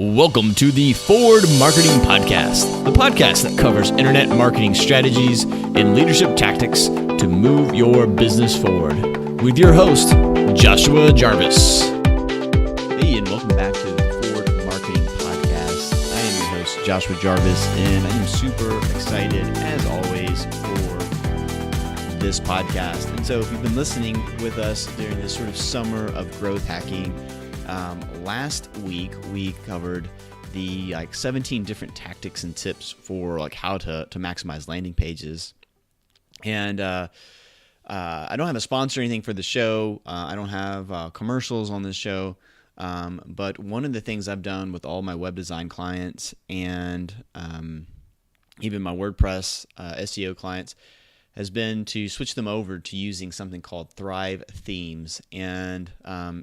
Welcome to the Forward Marketing Podcast, the podcast that covers internet marketing strategies and leadership tactics to move your business forward. With your host, Joshua Jarvis. Hey, and welcome back to the Forward Marketing Podcast. I am your host, Joshua Jarvis, and I am super excited, as always, for this podcast. And so if you've been listening with us during this sort of summer of growth hacking, last week we covered the 17 different tactics and tips for how to maximize landing pages. And I don't have a sponsor or anything for the show. I don't have commercials on this show. But one of the things I've done with all my web design clients and even my WordPress SEO clients has been to switch them over to using something called Thrive Themes. And I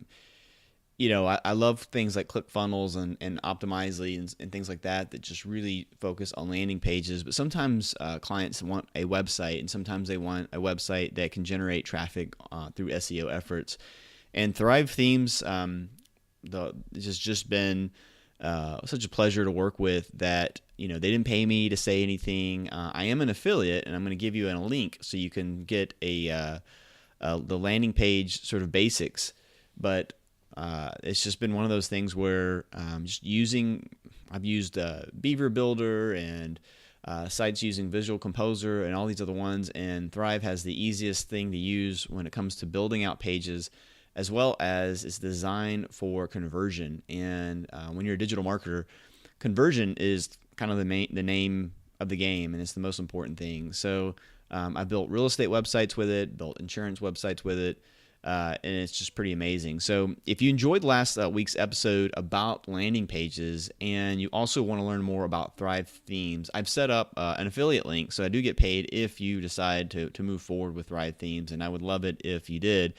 love things like ClickFunnels and Optimizely and things like that just really focus on landing pages. But sometimes clients want a website, and sometimes they want a website that can generate traffic through SEO efforts. And Thrive Themes, it's just been such a pleasure to work with that, they didn't pay me to say anything. I am an affiliate, and I'm going to give you a link so you can get the landing page sort of basics. But it's just been one of those things where I've used Beaver Builder and sites using Visual Composer and all these other ones, and Thrive has the easiest thing to use when it comes to building out pages, as well as it's designed for conversion. And when you're a digital marketer, conversion is kind of the name of the game, and it's the most important thing. So I've built real estate websites with it, built insurance websites with it, and it's just pretty amazing. So if you enjoyed last week's episode about landing pages and you also want to learn more about Thrive Themes, I've set up an affiliate link, so I do get paid if you decide to move forward with Thrive Themes, and I would love it if you did,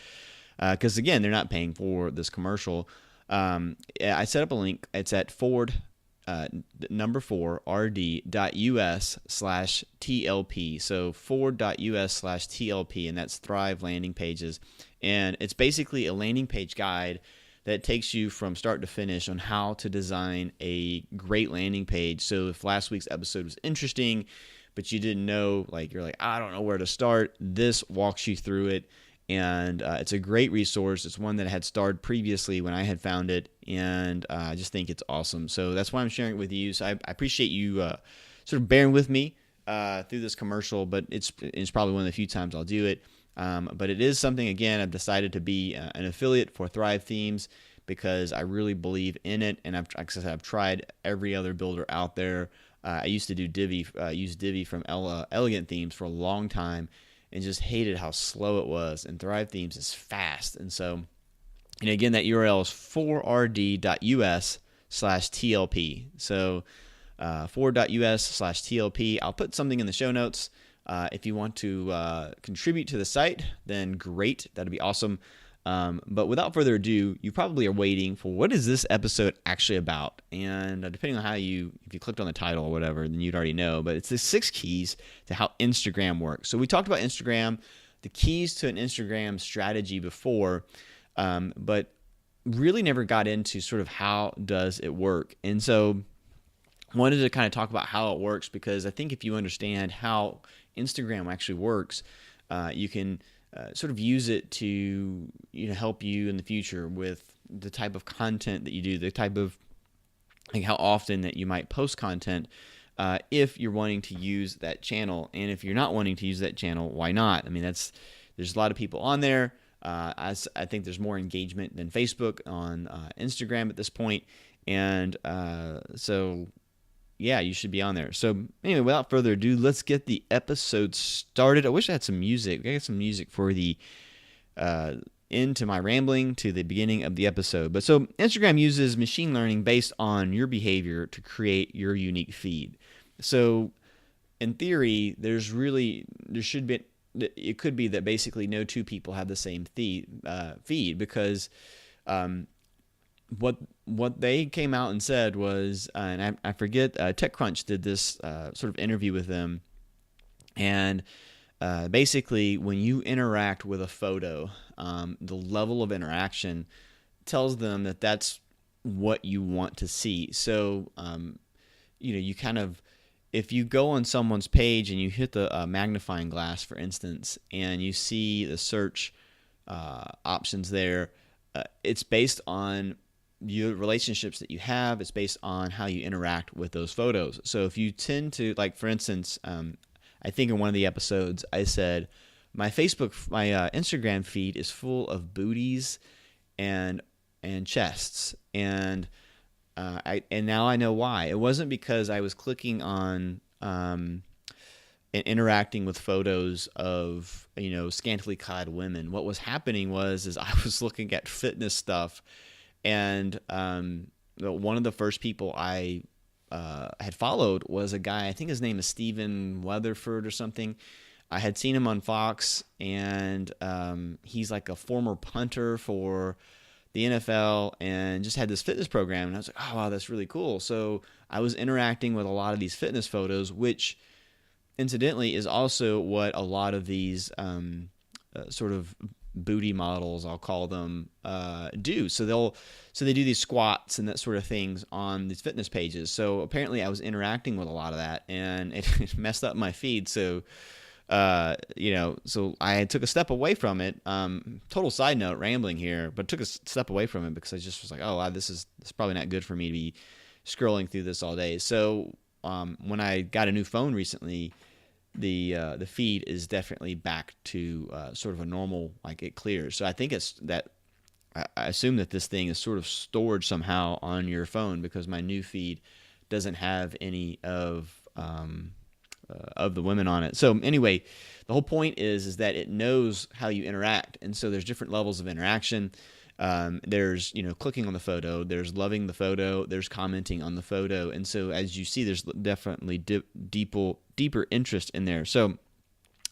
because again, they're not paying for this commercial. I set up a link. It's at rd.us/TLP. So forward.us/TLP, and that's Thrive landing pages. And it's basically a landing page guide that takes you from start to finish on how to design a great landing page. So if last week's episode was interesting, but you didn't know, you're like, I don't know where to start, this walks you through it. And it's a great resource. It's one that I had starred previously when I had found it, and I just think it's awesome. So that's why I'm sharing it with you. So I appreciate you sort of bearing with me through this commercial, but it's probably one of the few times I'll do it. But it is something, again, I've decided to be an affiliate for Thrive Themes because I really believe in it, and I've tried every other builder out there. I used to do use Divi from Elegant Themes for a long time, and just hated how slow it was. And Thrive Themes is fast. And so, again, that URL is forward.us/TLP. So forward.us/TLP. I'll put something in the show notes. If you want to contribute to the site, then great. That'd be awesome. But without further ado, you probably are waiting for what is this episode actually about? And depending on if you clicked on the title or whatever, then you'd already know. But it's the 6 keys to how Instagram works. So we talked about Instagram, the keys to an Instagram strategy before, but really never got into sort of how does it work. And so I wanted to kind of talk about how it works, because I think if you understand how Instagram actually works, you can sort of use it to help you in the future with the type of content that you do, the type of how often that you might post content, if you're wanting to use that channel. And if you're not wanting to use that channel, why not? I mean, there's a lot of people on there. I think there's more engagement than Facebook on Instagram at this point, and so yeah, you should be on there. So anyway, without further ado, let's get the episode started. I wish I had some music. I got some music for the end to my rambling to the beginning of the episode. But so Instagram uses machine learning based on your behavior to create your unique feed. So in theory, it could be that basically no two people have the same feed, because what they came out and said was, and I forget, TechCrunch did this sort of interview with them, and basically when you interact with a photo, the level of interaction tells them that that's what you want to see. So, you kind of, if you go on someone's page and you hit the magnifying glass, for instance, and you see the search options there, it's based on your relationships that you have. It's based on how you interact with those photos. So if you tend to, like, for instance, I think in one of the episodes I said my Instagram feed is full of booties and chests, and now I know why. It wasn't because I was clicking on and interacting with photos of scantily clad women. What was happening is I was looking at fitness stuff, and one of the first people I had followed was a guy. I think his name is Stephen Weatherford or something. I had seen him on Fox, and he's like a former punter for the NFL and just had this fitness program. And I was like, oh, wow, that's really cool. So I was interacting with a lot of these fitness photos, which incidentally is also what a lot of these sort of booty models, I'll call them, do. So they do these squats and that sort of things on these fitness pages. So apparently I was interacting with a lot of that, and it messed up my feed. So so I took a step away from it. Total side note, rambling here, but took a step away from it because I just was like, oh, wow, this is probably not good for me to be scrolling through this all day. So when I got a new phone recently, the feed is definitely back to sort of a normal, like it clears. So I think it's that I assume that this thing is sort of stored somehow on your phone, because my new feed doesn't have any of the women on it. So anyway, the whole point is that it knows how you interact, and so there's different levels of interaction. There's clicking on the photo, there's loving the photo, there's commenting on the photo, and so as you see, there's definitely deeper interest in there. So,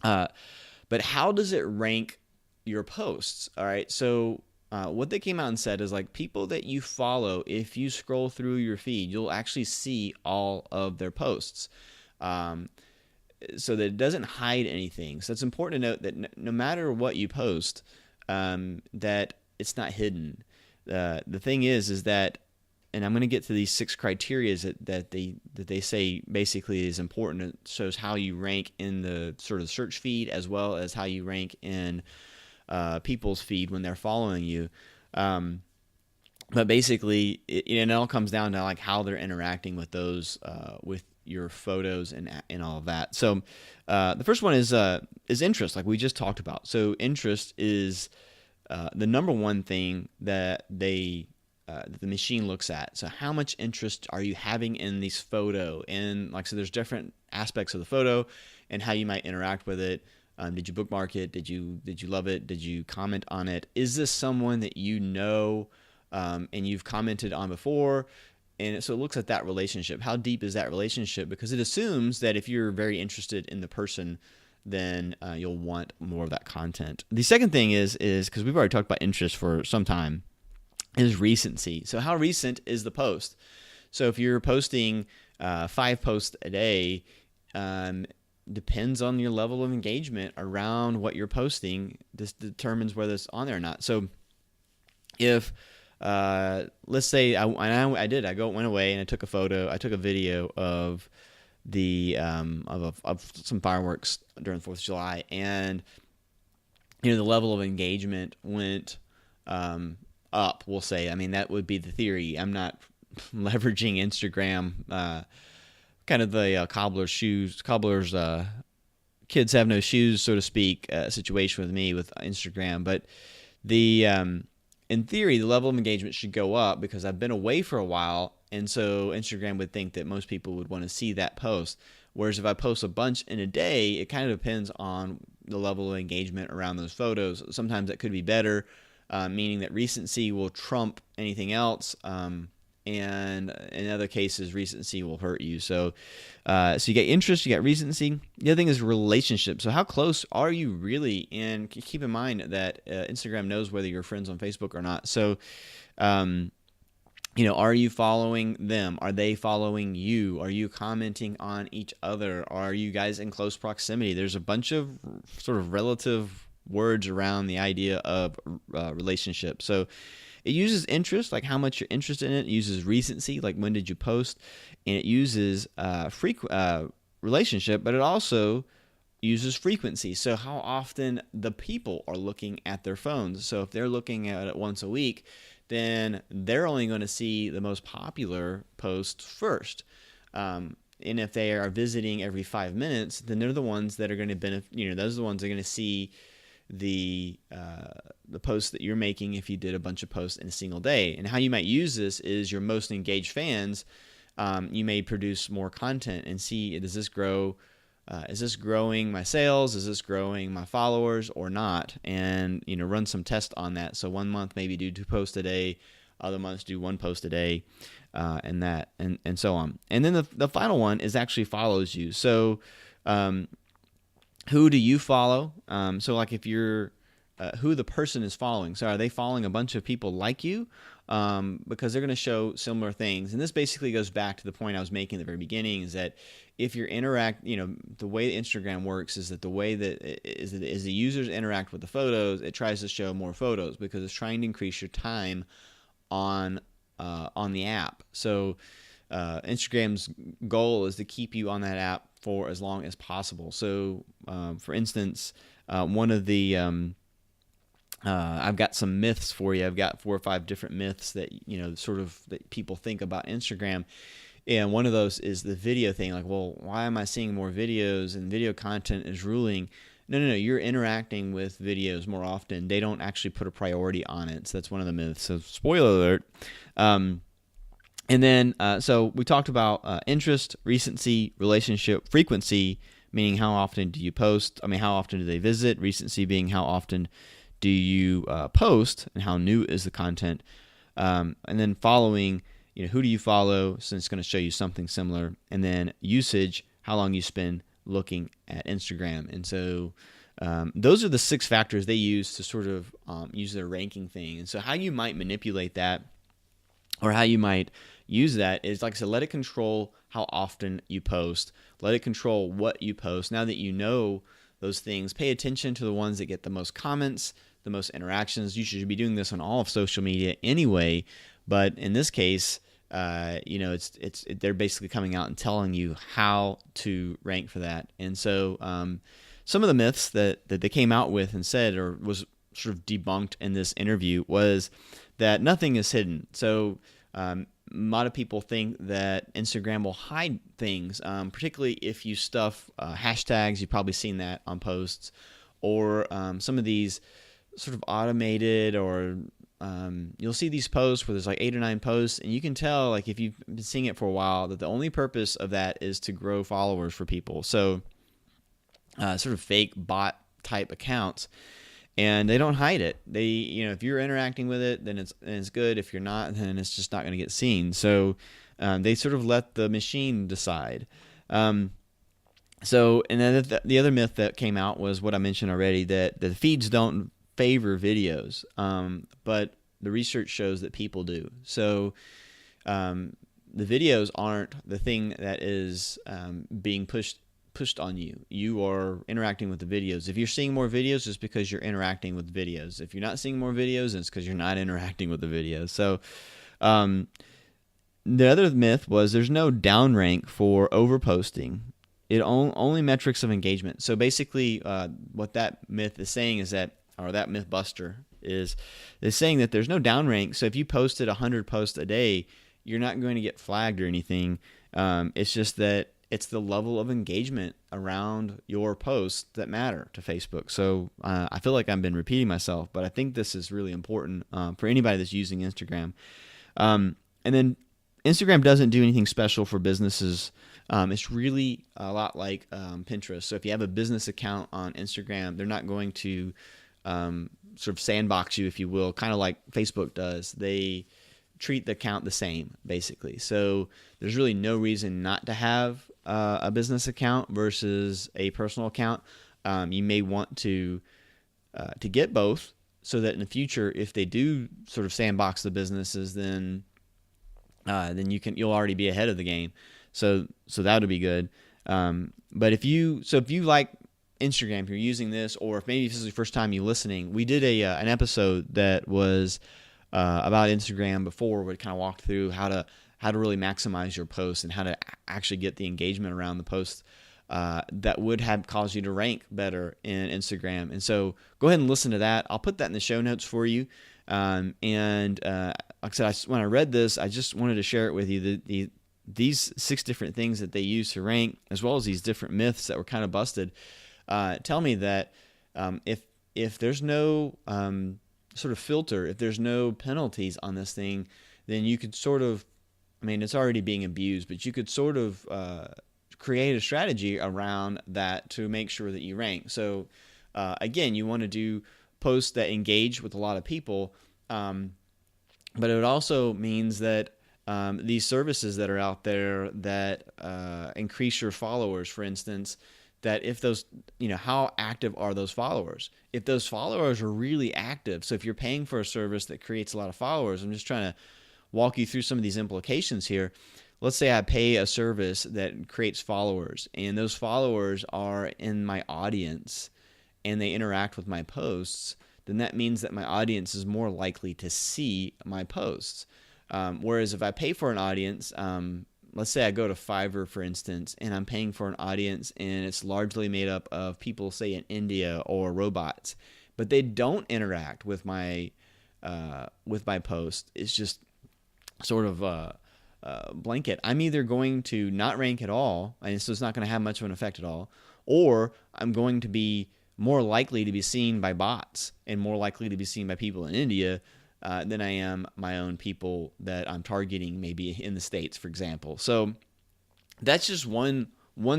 but how does it rank your posts? All right, so what they came out and said is, like, people that you follow, if you scroll through your feed, you'll actually see all of their posts. So that it doesn't hide anything. So it's important to note that no matter what you post, that it's not hidden. The thing is that, and I'm going to get to these 6 criteria that they say basically is important. It shows how you rank in the sort of search feed, as well as how you rank in people's feed when they're following you. But basically, it all comes down to, like, how they're interacting with those with your photos and all of that. So the first one is interest, like we just talked about. So interest is the number one thing that the machine looks at. So how much interest are you having in this photo? And so there's different aspects of the photo and how you might interact with it. Did you bookmark it? Did you love it? Did you comment on it? Is this someone that you know and you've commented on before? And so it looks at that relationship. How deep is that relationship? Because it assumes that if you're very interested in the person, then you'll want more of that content. The second thing is because we've already talked about interest for some time, is recency. So how recent is the post? So if you're posting 5 posts a day, depends on your level of engagement around what you're posting. This determines whether it's on there or not. So if let's say I went away and I took a video of the of some fireworks during the 4th of July, and the level of engagement went up, we'll say. I mean, that would be the theory. I'm not leveraging Instagram, kind of the cobbler's kids have no shoes, so to speak, situation with me with Instagram. But in theory, the level of engagement should go up because I've been away for a while, and so Instagram would think that most people would want to see that post. Whereas if I post a bunch in a day, it kind of depends on the level of engagement around those photos. Sometimes that could be better, meaning that recency will trump anything else, and in other cases, recency will hurt you. So you get interest, you get recency. The other thing is relationship. So how close are you really? And keep in mind that Instagram knows whether you're friends on Facebook or not. So, are you following them? Are they following you? Are you commenting on each other? Are you guys in close proximity? There's a bunch of sort of relative words around the idea of relationship. So it uses interest, like how much you're interested in it. It uses recency, like when did you post, and it uses relationship, but it also uses frequency. So how often the people are looking at their phones. So if they're looking at it once a week, then they're only going to see the most popular post first. And if they are visiting every 5 minutes, then they're the ones that are going to benefit. Those are the ones that are going to see the posts that you're making if you did a bunch of posts in a single day. And how you might use this is your most engaged fans. You may produce more content and see, does this grow? Is this growing my sales? Is this growing my followers or not? And run some tests on that. So 1 month maybe do 2 posts a day, other months do 1 post a day, and so on. And then the final one is actually follows you. So who do you follow? So like if you're who the person is following. So are they following a bunch of people like you? Because they're going to show similar things. And this basically goes back to the point I was making at the very beginning, is that if you're the way Instagram works is that the way that is as the users interact with the photos, it tries to show more photos because it's trying to increase your time on the app. So Instagram's goal is to keep you on that app for as long as possible. So for instance, one of the I've got some myths for you. I've got 4 or 5 different myths that that people think about Instagram. And one of those is the video thing. Like, well, why am I seeing more videos and video content is ruling? No. You're interacting with videos more often. They don't actually put a priority on it. So that's one of the myths. So spoiler alert. And then, so we talked about interest, recency, relationship, frequency, meaning how often do you post? How often do they visit? Recency being how often do you post and how new is the content? And then following, who do you follow? So it's going to show you something similar. And then usage, how long you spend looking at Instagram. And so those are the 6 factors they use to sort of use their ranking thing. And so how you might manipulate that, or how you might use that, is, like I said, let it control how often you post. Let it control what you post. Now that you know those things, pay attention to the ones that get the most comments, the most interactions. You should be doing this on all of social media anyway, but in this case, they're basically coming out and telling you how to rank for that. And so some of the myths that they came out with and said, or was sort of debunked in this interview, was that nothing is hidden. So a lot of people think that Instagram will hide things, particularly if you stuff hashtags. You've probably seen that on posts, or some of these sort of automated, or you'll see these posts where there's like 8 or 9 posts, and you can tell, like if you've been seeing it for a while, that the only purpose of that is to grow followers for people. So sort of fake bot type accounts. And they don't hide it. They, if you're interacting with it, then it's good. If you're not, then it's just not going to get seen. So they sort of let the machine decide. And then the other myth that came out was what I mentioned already, that the feeds don't favor videos, but the research shows that people do. So the videos aren't the thing that is being pushed on you. You are interacting with the videos. If you're seeing more videos, it's because you're interacting with videos. If you're not seeing more videos, it's because you're not interacting with the videos. So the other myth was there's no downrank for overposting. It only metrics of engagement. So basically what that myth is saying is that, or that myth buster is saying that there's no downrank. So if you posted 100 posts a day, you're not going to get flagged or anything. It's just that it's the level of engagement around your posts that matter to Facebook. So I feel like I've been repeating myself, but I think this is really important for anybody that's using Instagram. And then Instagram doesn't do anything special for businesses. It's really a lot like Pinterest. So if you have a business account on Instagram, they're not going to sort of sandbox you, if you will, kind of like Facebook does. They treat the account the same, basically. So there's really no reason not to have a business account versus a personal account. You may want to get both, so that in the future, if they do sort of sandbox the businesses, then you'll already be ahead of the game. So that would be good. But if you like Instagram, if you're using this, or if maybe this is the first time you're listening, we did an episode that was about Instagram before. We kind of walked through how to really maximize your posts and how to actually get the engagement around the posts that would have caused you to rank better in Instagram. And so go ahead and listen to that. I'll put that in the show notes for you. Like I said, when I read this, I just wanted to share it with you. These 6 different things that they use to rank, as well as these different myths that were kind of busted, tell me that if there's no sort of filter, if there's no penalties on this thing, then you could sort of, it's already being abused, but you could sort of create a strategy around that to make sure that you rank. So again, you want to do posts that engage with a lot of people, but it also means that these services that are out there that increase your followers, for instance, that if those, how active are those followers? If those followers are really active, so if you're paying for a service that creates a lot of followers, I'm just trying to walk you through some of these implications here. Let's say I pay a service that creates followers, and those followers are in my audience and they interact with my posts, then that means that my audience is more likely to see my posts. Whereas if I pay for an audience, let's say I go to Fiverr, for instance, and I'm paying for an audience and it's largely made up of people, say, in India or robots, but they don't interact with my post. It's just sort of blanket. I'm either going to not rank at all, and so it's not going to have much of an effect at all, or I'm going to be more likely to be seen by bots and more likely to be seen by people in India than I am my own people that I'm targeting, maybe in the States, for example. So that's just one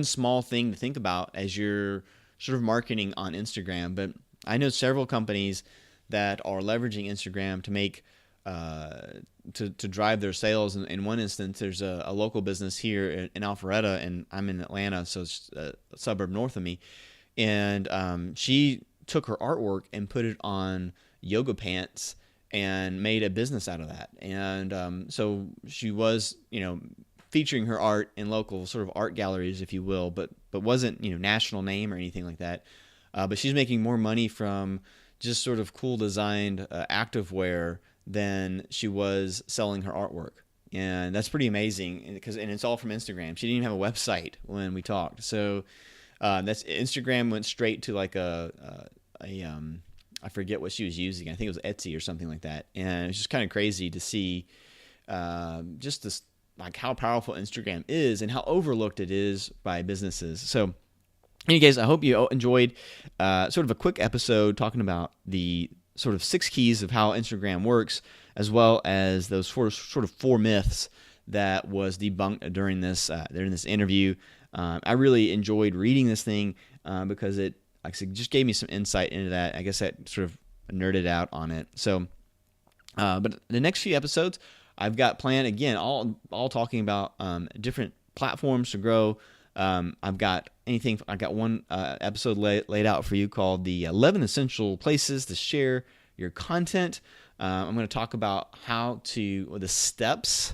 small thing to think about as you're sort of marketing on Instagram. But I know several companies that are leveraging Instagram to make to drive their sales. In one instance, there's a local business here in Alpharetta, and I'm in Atlanta, so it's a suburb north of me. And she took her artwork and put it on yoga pants and made a business out of that. And so she was, featuring her art in local sort of art galleries, if you will, but wasn't, national name or anything like that. But she's making more money from just sort of cool designed activewear than she was selling her artwork. And that's pretty amazing and it's all from Instagram. She didn't even have a website when we talked. So that's Instagram went straight to like I forget what she was using. I think it was Etsy or something like that. And it's just kind of crazy to see just this, like how powerful Instagram is and how overlooked it is by businesses. So anyway, guys, I hope you enjoyed sort of a quick episode talking about the sort of 6 keys of how Instagram works, as well as those sort of 4 myths that was debunked during this interview. I really enjoyed reading this thing because it, like I said, just gave me some insight into that. I guess that sort of nerded out on it. So, but the next few episodes I've got planned, again, all talking about different platforms to grow. I've got one episode laid out for you called the 11 Essential Places to Share Your Content. I'm going to talk about the steps,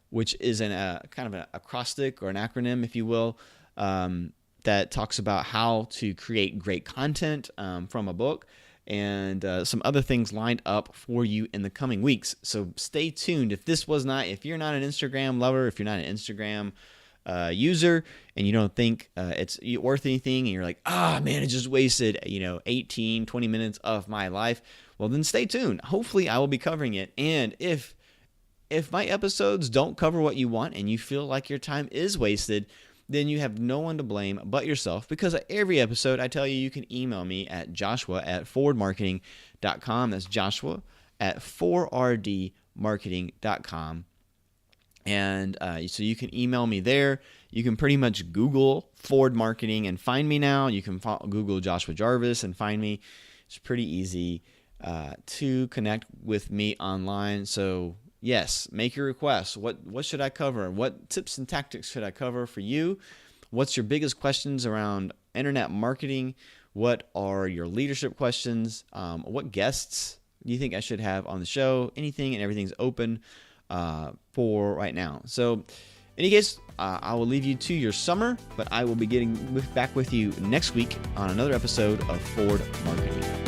which is kind of an acrostic or an acronym, if you will, that talks about how to create great content from a book, and some other things lined up for you in the coming weeks. So stay tuned. If you're not an Instagram lover, if you're not an Instagram user, and you don't think it's worth anything, and you're like, man, it just wasted 18, 20 minutes of my life, well, then stay tuned. Hopefully I will be covering it. And if my episodes don't cover what you want and you feel like your time is wasted, then you have no one to blame but yourself, because at every episode I tell you can email me at joshua@forwardmarketing.com. That's joshua@4rdmarketing.com. And so you can email me there. You can pretty much Google Forward Marketing and find me now. You can Google Joshua Jarvis and find me. It's pretty easy to connect with me online. So yes, make your requests. What should I cover? What tips and tactics should I cover for you? What's your biggest questions around internet marketing? What are your leadership questions? What guests do you think I should have on the show? Anything and everything's open for right now. So in any case, I will leave you to your summer, but I will be getting back with you next week on another episode of Forward Marketing.